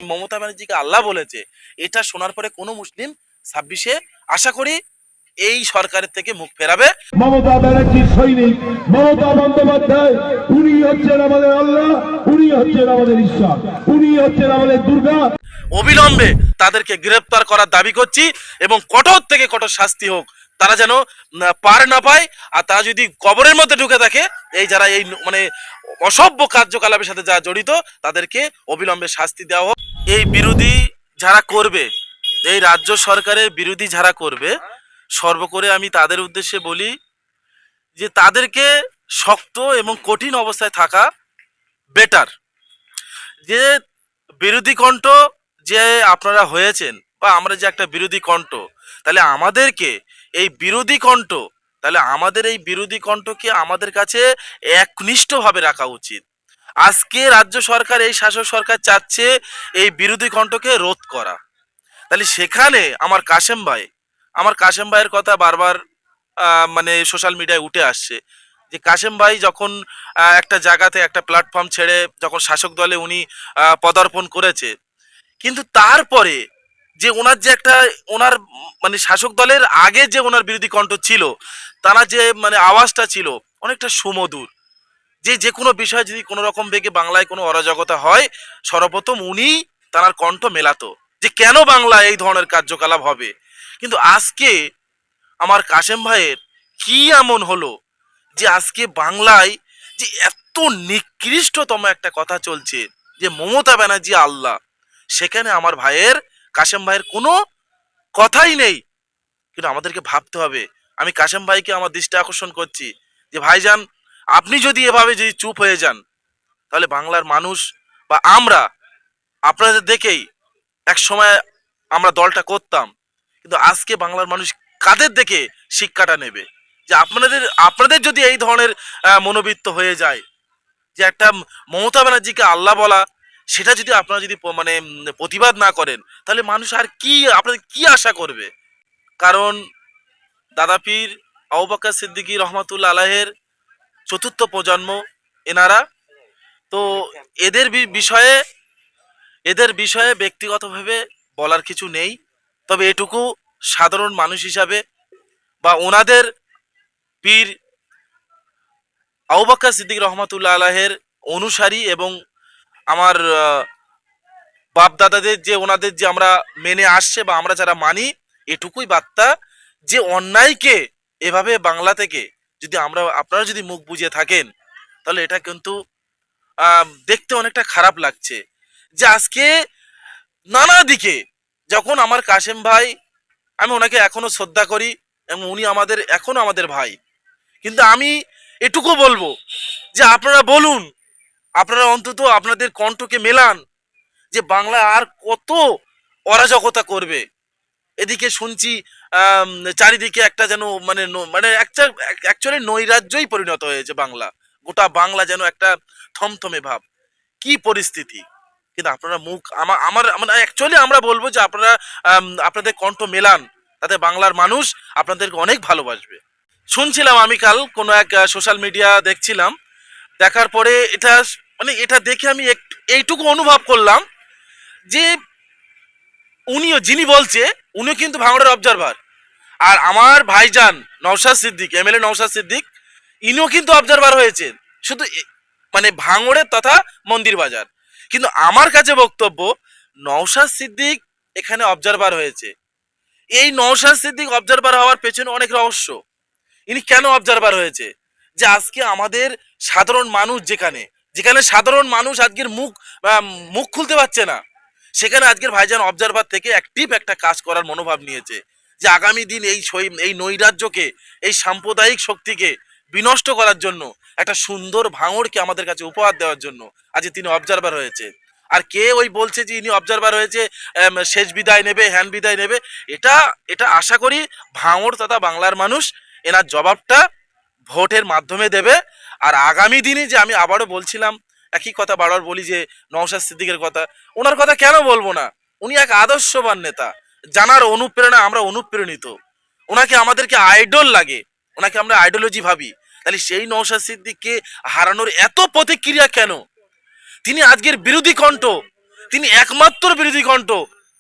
মমতা ব্যানার্জিকে আল্লাহ বলেছে, এটা শোনার পরে কোনো মুসলিম 26-এ আশা করি এই সরকারের থেকে মুখ ফেরাবে। মমতা ব্যানার্জির সৈনিক মমতা বন্দ্যোপাধ্যায়, উনি হচ্ছেন আমাদের আল্লাহ, উনি হচ্ছেন আমাদের ঈশ্বর, উনি হচ্ছেন আমাদের দুর্গা। অবিলম্বে তাদেরকে গ্রেপ্তার করার দাবি করছি এবং কঠোর থেকে কঠোর শাস্তি হোক, তারা যেন পার না পায়। আর তারা যদি কবরের মধ্যে ঢুকে থাকে, এই যারা এই মানে অসভ্য কার্যকলাপের সাথে যারা জড়িত, তাদেরকে অবিলম্বে শাস্তি দেওয়া হোক। এই বিরোধী যারা করবে, এই রাজ্য সরকারের বিরোধী যারা করবে, সর্বোপরি আমি তাদের উদ্দেশ্যে বলি যে তাদেরকে শক্ত এবং কঠিন অবস্থায় থাকা বেটার। যে বিরোধী কণ্ঠ যে আপনারা হয়েছেন বা আমরা যে একটা বিরোধী কণ্ঠ, তাহলে আমাদেরকে এই বিরোধী কণ্ঠ তাহলে আমাদের এই বিরোধী কণ্ঠকে আমাদের কাছে একনিষ্ঠভাবে রাখা উচিত। আজকে রাজ্য সরকার, এই শাসক সরকার চাচ্ছে এই বিরোধী কণ্ঠকে রোধ করা। তাহলে সেখানে আমার কাশেম ভাইয়ের কথা বারবার মানে সোশ্যাল মিডিয়ায় উঠে আসছে যে কাশেম ভাই যখন একটা জায়গাতে একটা প্ল্যাটফর্ম ছেড়ে যখন শাসক দলে উনি পদার্পণ করেছে, কিন্তু তারপরে যে ওনার যে একটা ওনার মানে শাসক দলের আগে যে ওনার বিরোধী কণ্ঠ ছিল, তারা যে মানে আওয়াজটা ছিল অনেকটা সুমধুর, যে যে কোনো বিষয় যদি কোনো রকম বেগে বাংলায় কোনো অরাজকতা হয়, সর্বপ্রথম উনি তার কণ্ঠ মেলাতো যে কেন বাংলায় এই ধরনের কার্যকলাপ হবে। কিন্তু আজকে আমার কাশেম ভাইয়ের কি এমন হলো যে আজকে বাংলায় যে এত নিকৃষ্টতম একটা কথা চলছে যে মমতা ব্যানার্জি আল্লাহ, সেখানে আমার ভাইয়ের কাশেম ভাইয়ের কোনো কথাই নেই। কিন্তু আমাদেরকে ভাবতে হবে। আমি কাশেম ভাইকে আমার দৃষ্টি আকর্ষণ করছি যে ভাইজান, আপনি যদি এভাবে যদি চুপ হয়ে যান, তাহলে বাংলার মানুষ বা আমরা আপনাদের দেখেই এক সময় আমরা দলটা করতাম, কিন্তু আজকে বাংলার মানুষ কাদের দেখে শিক্ষাটা নেবে? যে আপনাদের আপনাদের যদি এই ধরনের মনোবৃত্ত হয়ে যায় যে একটা মমতা ব্যানার্জিকে আল্লাহ বলা, সেটা যদি আপনারা যদি মানে প্রতিবাদ না করেন, তাহলে মানুষ আর কি আপনাদের কি আশা করবে? কারণ দাদা পীর আবু বকর সিদ্দিকী রহমাতুল্লাহ আলাইহের চতুর্থ প্রজন্ম এনারা। তো এদের বিষয়ে ব্যক্তিগতভাবে বলার কিছু নেই, তবে এটুকু সাধারণ মানুষ হিসাবে বা ওনাদের পীর আবু বকর সিদ্দিক রহমাতুল্লাহ আলাইহের অনুসারী এবং আমার বাপ দাদাদের যে ওনাদের যে আমরা মেনে আসছে বা আমরা যারা মানি, এটুকুই বার্তা যে অন্যায়কে এভাবে বাংলা থেকে যদি আপনারা যদি মুখ বুজে থাকেন, তাহলে এটা কিন্তু দেখতে অনেকটা খারাপ লাগছে যে আজকে নানা দিকে যখন আমার কাশেম ভাই, আমি ওনাকে এখনো শ্রদ্ধা করি এবং উনি এখনো আমাদের ভাই, কিন্তু আমি এটুকু বলবো যে আপনারা বলুন, আপনারা অন্তত আপনাদের কণ্ঠকে মেলান যে বাংলা আর কত অরাজকতা করবে। এদিকে শুনছি চারিদিকে একটা যেন মানে মানে অ্যাকচুয়ালি নৈরাজ্যই পরিণত হয়েছে বাংলা, গোটা বাংলা যেন একটা থমথমে ভাব, কি পরিস্থিতি। কিন্তু আপনারা মুখ আমার মানে অ্যাকচুয়ালি আমরা বলবো যে আপনারা আপনাদের কণ্ঠ মেলান, তাতে বাংলার মানুষ আপনাদেরকে অনেক ভালোবাসবে। শুনছিলাম আমি কাল কোনো এক সোশ্যাল মিডিয়া দেখছিলাম, দেখার পরে এটা দেখে আমি এইটুকু অনুভব করলাম যে যিনি বলছে উনিও কিন্তু ভাঙড়ের অবজারভার। আর আমার ভাইজান নওশাদ সিদ্দিক, এমএলএ নওশাদ সিদ্দিক, ইনিও কিন্তু অবজারভার হয়েছেন, শুধু মানে ভাঙড়ের তথা মন্দির বাজার। কিন্তু আমার কাছে বক্তব্য, নওশাদ সিদ্দিক এখানে অবজারভার হয়েছে। এই নওশাদ সিদ্দিক অবজারভার হওয়ার পেছনে অনেক রহস্য। ইনি কেন অবজারভার হয়েছে? যে আজকে আমাদের সাধারণ মানুষ যেখানে যেখানে সাধারণ মানুষ আজকের মুখ খুলতে পারছে না, সেখানে আজকের ভাইজান অবজারভার থেকে অ্যাক্টিভ একটা কাজ করার মনোভাব নিয়েছে যে আগামী দিন এই নৈরাজ্যকে, এই সাম্প্রদায়িক শক্তিকে বিনষ্ট করার জন্য, একটা সুন্দর ভাঙড়কে আমাদের কাছে উপহার দেওয়ার জন্য আজকে তিনি অবজারভার হয়েছে। আর কে ওই বলছে যে ইনি অবজারভার হয়েছে শেষ বিদায় নেবে, হ্যান বিদায় নেবে, এটা এটা আশা করি ভাঙড় তথা বাংলার মানুষ এনার জবাবটা ভোটের মাধ্যমে দেবে। আর আগামী দিনে যে আমি আবারও বলছিলাম, একই কথা বারবার বলি যে নওশাদ সিদ্দিকের কথা, ওনার কথা কেন বলবো না? উনি এক আদর্শবান নেতা, জানার অনুপ্রেরণা আমরা অনুপ্রেরণিত, ওনাকে আমাদেরকে আইডল লাগে, ওনাকে আমরা আইডিওলজি ভাবি। তাহলে সেই নওশাদ সিদ্দিককে হারানোর এত প্রতিক্রিয়া কেন? তিনি আজকের বিরোধী কণ্ঠ, তিনি একমাত্র বিরোধী কণ্ঠ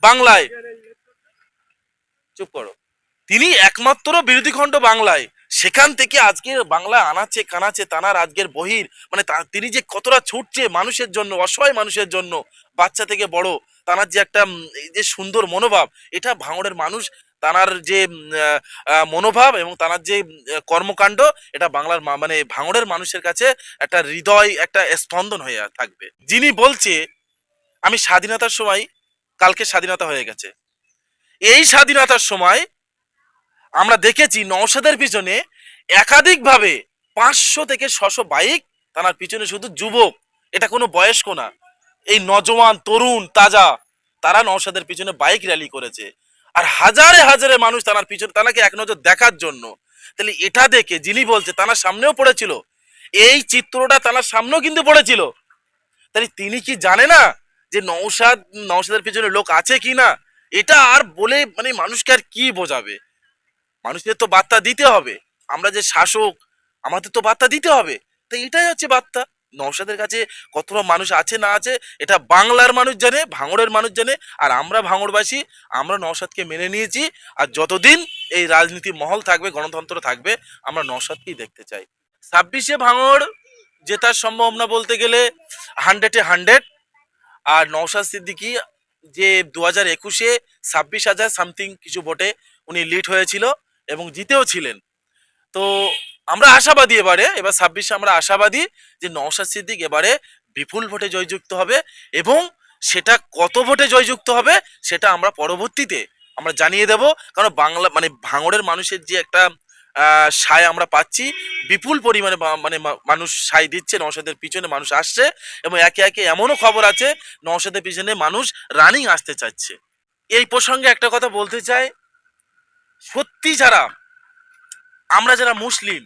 বাংলায়। চুপ করো। তিনি একমাত্র বিরোধী কণ্ঠ বাংলায়। সেখান থেকে আজকে বাংলা আনাচে কানাচে তানার আজকের বহির মানে তিনি যে কতটা ছুটছে মানুষের জন্য, অসহায় মানুষের জন্য, বাচ্চা থেকে বড়, তানার যে একটা এই যে সুন্দর মনোভাব, এটা ভাঙড়ের মানুষ তানার যে মনোভাব এবং তানার যে কর্মকাণ্ড, এটা বাংলার মানে ভাঙড়ের মানুষের কাছে একটা হৃদয়, একটা স্পন্দন হয়ে থাকবে। যিনি বলছে আমি স্বাধীনতার সময়, কালকে স্বাধীনতা হয়ে গেছে, এই স্বাধীনতার সময় আমরা দেখেছি নওশাদের পিছনে একাধিকভাবে 500 থেকে 600 বাইক, তার পিছনে শুধু যুবক, এটা কোনো বয়স্ক না, এই নজওয়ান তরুণ তাজা, তারা নওশাদের পিছনে বাইক র্যালি করেছে। আর হাজারে হাজারে মানুষ তার পিছনে তাকে এক নজর দেখার জন্য। তাহলে এটা দেখে যিনি বলছে তার সামনেও পড়েছিল, এই চিত্রটা তার সামনেও কিন্তু পড়েছিল, তাহলে তিনি কি জানে না যে নওশাদের পিছনে লোক আছে কি না? এটা আর বলে মানে মানুষকে আর কি বোঝাবে? মানুষদের তো বার্তা দিতে হবে, আমরা যে শাসক আমাদের তো বার্তা দিতে হবে। তো এটাই হচ্ছে বার্তা। নওশাদের কাছে কতটা মানুষ আছে না আছে এটা বাংলার মানুষ জানে, ভাঙড়ের মানুষ জানে। আর আমরা ভাঙড়বাসী, আমরা নওশাদকে মেনে নিয়েছি। আর যতদিন এই রাজনীতি মহল থাকবে, গণতন্ত্র থাকবে, আমরা নওশাদকেই দেখতে চাই। 26-এ ভাঙড় জেতার সম্ভাবনা বলতে গেলে 100-এ 100। আর নওশাদ সিদ্দিকী যে 2021-এ 26,000 সামথিং কিছু ভোটে উনি লিড হয়েছিল এবং জিতেও ছিলেন। তো আমরা আশাবাদী এবার 26-এ আমরা আশাবাদী যে নওশাদ সিদ্দিক এবারে বিপুল ভোটে জয়যুক্ত হবে। এবং সেটা কত ভোটে জয়যুক্ত হবে সেটা আমরা পরবর্তীতে আমরা জানিয়ে দেব। কারণ বাংলা মানে ভাঙড়ের মানুষের যে একটা সায় আমরা পাচ্ছি, বিপুল পরিমাণে মানে মানুষ সায় দিচ্ছে, নওশাদের পিছনে মানুষ আসছে। এবং একে একে এমনও খবর আছে নওশাদের পিছনে মানুষ রানিং আসতে চাচ্ছে। এই প্রসঙ্গে একটা কথা বলতে চাই, সত্যি আমরা যারা মুসলিম,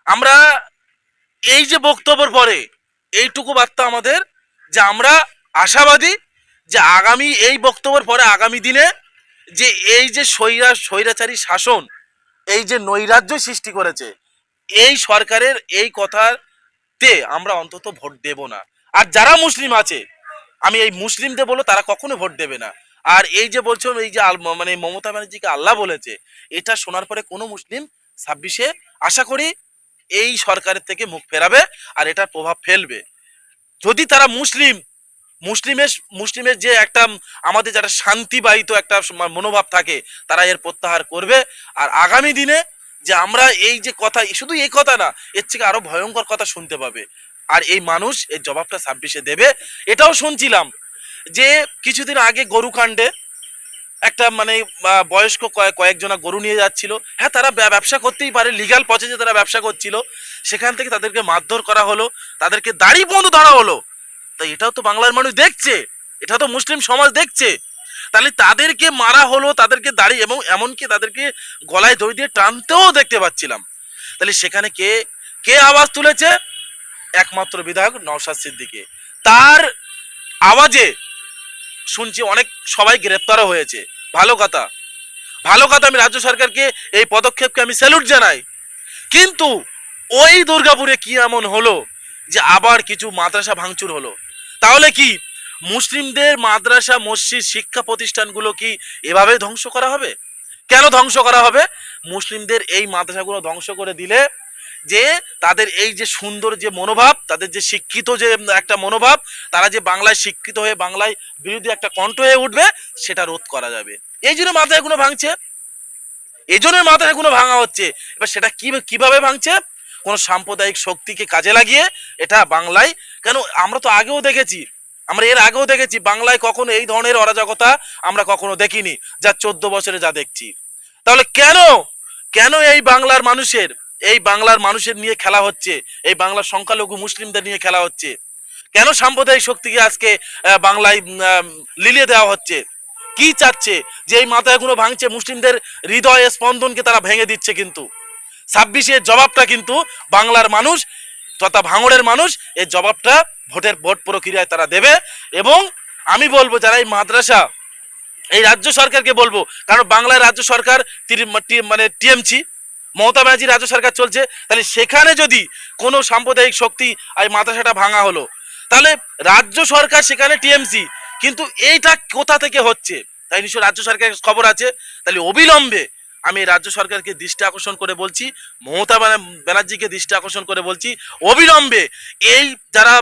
আমরা এই যে বক্তব্যের পরে এইটুকু বার্তা আমাদের যে আমরা আশাবাদী যে আগামী এই বক্তব্যের পরে আগামী দিনে যে এই যে স্বৈরাচারী শাসন, এই যে নৈরাজ্য সৃষ্টি করেছে, এই সরকারের এই কথাতে আমরা অন্তত ভোট দেব না। আর যারা মুসলিম আছে, আমি এই মুসলিমদের বলবো তারা কখনো ভোট দেবে না। আর এই যে বলছো এই যে মানে মমতা ব্যানার্জিকে আল্লাহ বলেছে, এটা শোনার পরে কোনো মুসলিম 26-এ আশা করি এই সরকারের থেকে মুখ ফেরাবে আর এটার প্রভাব ফেলবে। যদি তারা মুসলিমের যে একটা আমাদের যারা শান্তিবাহিত একটা মনোভাব থাকে, তারা এর প্রত্যাহার করবে। আর আগামী দিনে যে আমরা এই যে কথা, শুধু এই কথা না, এর থেকে আরো ভয়ঙ্কর কথা শুনতে পাবে। আর এই মানুষ এর জবাবটা 26-এ দেবে। এটাও শুনছিলাম যে কিছুদিন আগে গরু কাণ্ডে একটা মানে বয়স্ক কয়েকজনা গরু নিয়ে যাচ্ছিল। হ্যাঁ, তারা ব্যবসা করতেই পারে, লিগ্যাল প্রসেসে তারা ব্যবসা করছিল, সেখান থেকে তাদেরকে মারধর করা হলো, তাদেরকে দাড়ি বন্ধ ধরা হলো। তাই এটাও তো বাংলার মানুষ দেখছে, এটা তো মুসলিম সমাজ দেখছে। তাহলে তাদেরকে মারা হলো, তাদেরকে দাড়ি এবং এমনকি তাদেরকে গলায় দড়ি দিয়ে টানতেও দেখতে পাচ্ছিলাম। তাহলে সেখানে কে কে আওয়াজ তুলেছে? একমাত্র বিধায়ক নওশাদ সিদ্দিকী। তার আওয়াজে শুনছি অনেক সবাই গ্রেপ্তারও হয়েছে। ভালো কথা, ভালো কথা। আমি রাজ্য সরকারকে এই পদক্ষেপকে আমি স্যালুট জানাই। কিন্তু ওই দুর্গাপুরে কি এমন হলো যে আবার কিছু মাদ্রাসা ভাঙচুর হলো? তাহলে কি মুসলিমদের মাদ্রাসা মসজিদ শিক্ষা প্রতিষ্ঠানগুলো কি এভাবে ধ্বংস করা হবে? কেন ধ্বংস করা হবে? মুসলিমদের এই মাদ্রাসাগুলো ধ্বংস করে দিলে যে তাদের এই যে সুন্দর যে মনোভাব, তাদের যে শিক্ষিত যে একটা মনোভাব, তারা যে বাংলায় শিক্ষিত হয়ে বাংলায় বিরোধী একটা কণ্ঠ হয়ে উঠবে, সেটা রোধ করা যাবে। এই জন্য মাদ্রাসাগুলো ভাঙছে, এই জন্য মাদ্রাসাগুলো ভাঙা হচ্ছে। এবার সেটা কিভাবে ভাঙছে? কোনো সাম্প্রদায়িক শক্তিকে কাজে লাগিয়ে এটা বাংলায়। কেন আমরা তো আগেও দেখেছি, আমরা এর আগেও দেখেছি বাংলায় কখনো এই ধরনের অরাজকতা আমরা কখনো দেখিনি, যা 14 বছরে যা দেখছি। তাহলে কেন কেন এই বাংলার মানুষের নিয়ে খেলা হচ্ছে, এই বাংলার সংখ্যালঘু মুসলিমদের নিয়ে খেলা হচ্ছে? কেন সাম্প্রদায়িক শক্তিকে আজকে বাংলায় লিলিয়ে দেওয়া হচ্ছে? কি চাচ্ছে? যে এই মাথাগুলো ভাঙছে, মুসলিমদের হৃদয় স্পন্দনকে তারা ভেঙে দিচ্ছে। কিন্তু 26-এর জবাবটা কিন্তু বাংলার মানুষ তথা ভাঙড়ের মানুষ এই জবাবটা ভোট প্রক্রিয়ায় তারা দেবে। এবং আমি বলবো যারা এই মাদ্রাসা, এই রাজ্য সরকারকে বলবো, কারণ বাংলায় রাজ্য সরকার মানে টিএমসি, মমতা ব্যানার্জি রাজ্য সরকার চলছে। তাহলে সেখানে যদি কোনো সাম্প্রদায়িক শক্তি এই মাদ্রাসাটা ভাঙা হলো, তাহলে রাজ্য সরকার সেখানে টিএমসি, কিন্তু এইটা কোথা থেকে হচ্ছে, তাই নিশ্চয় রাজ্য সরকারের খবর আছে। তাহলে অবিলম্বে আমি রাজ্য সরকারকে দৃষ্টি আকর্ষণ করে বলছি, মমতা ব্যানার্জিকে দৃষ্টি আকর্ষণ করে বলছি, অবিলম্বে এই যারা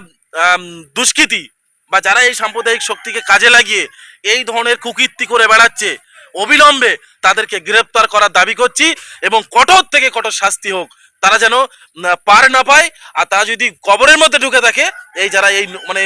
দুষ্কৃতী বা যারা এই সাম্প্রদায়িক শক্তিকে কাজে লাগিয়ে এই ধরনের কুকীর্তি করে বেড়াচ্ছে, অবিলম্বে তাদেরকে গ্রেপ্তার করার দাবি করছি এবং কঠোর থেকে কঠোর শাস্তি হোক। তারা যেন পার না পায়, আর তারা যদি কবরের মধ্যে ঢুকে থাকে, এই যারা এই মানে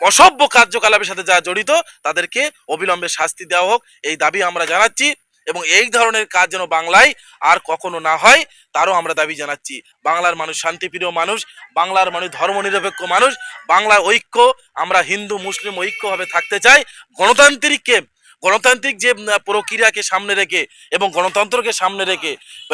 অসভ্য কার্যকলাপের সাথে যারা জড়িত, তাদেরকে অবিলম্বে শাস্তি দেওয়া হোক, এই দাবি আমরা জানাচ্ছি। এবং এই ধরনের কাজ যেন বাংলায় আর কখনো না হয়, তারও আমরা দাবি জানাচ্ছি। বাংলার মানুষ শান্তিপ্রিয় মানুষ, বাংলার মানুষ ধর্মনিরপেক্ষ মানুষ, বাংলার ঐক্য, আমরা হিন্দু মুসলিম ঐক্যভাবে থাকতে চাই। গণতান্ত্রিক যে প্রক্রিয়াকে সামনে রেখে এবং গণতন্ত্রকে সামনে রেখে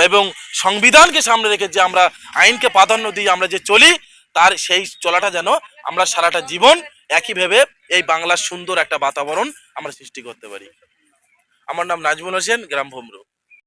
এবং সংবিধানকে সামনে রেখে যে আমরা আইনকে প্রাধান্য দিয়ে আমরা যে চলি, তার সেই চলাটা যেন আমরা সারাটা জীবন একইভাবে এই বাংলার সুন্দর একটা বাতাবরণ আমরা সৃষ্টি করতে পারি। আমার নাম নাজমুল হোসেন, গ্রাম ভুমরু।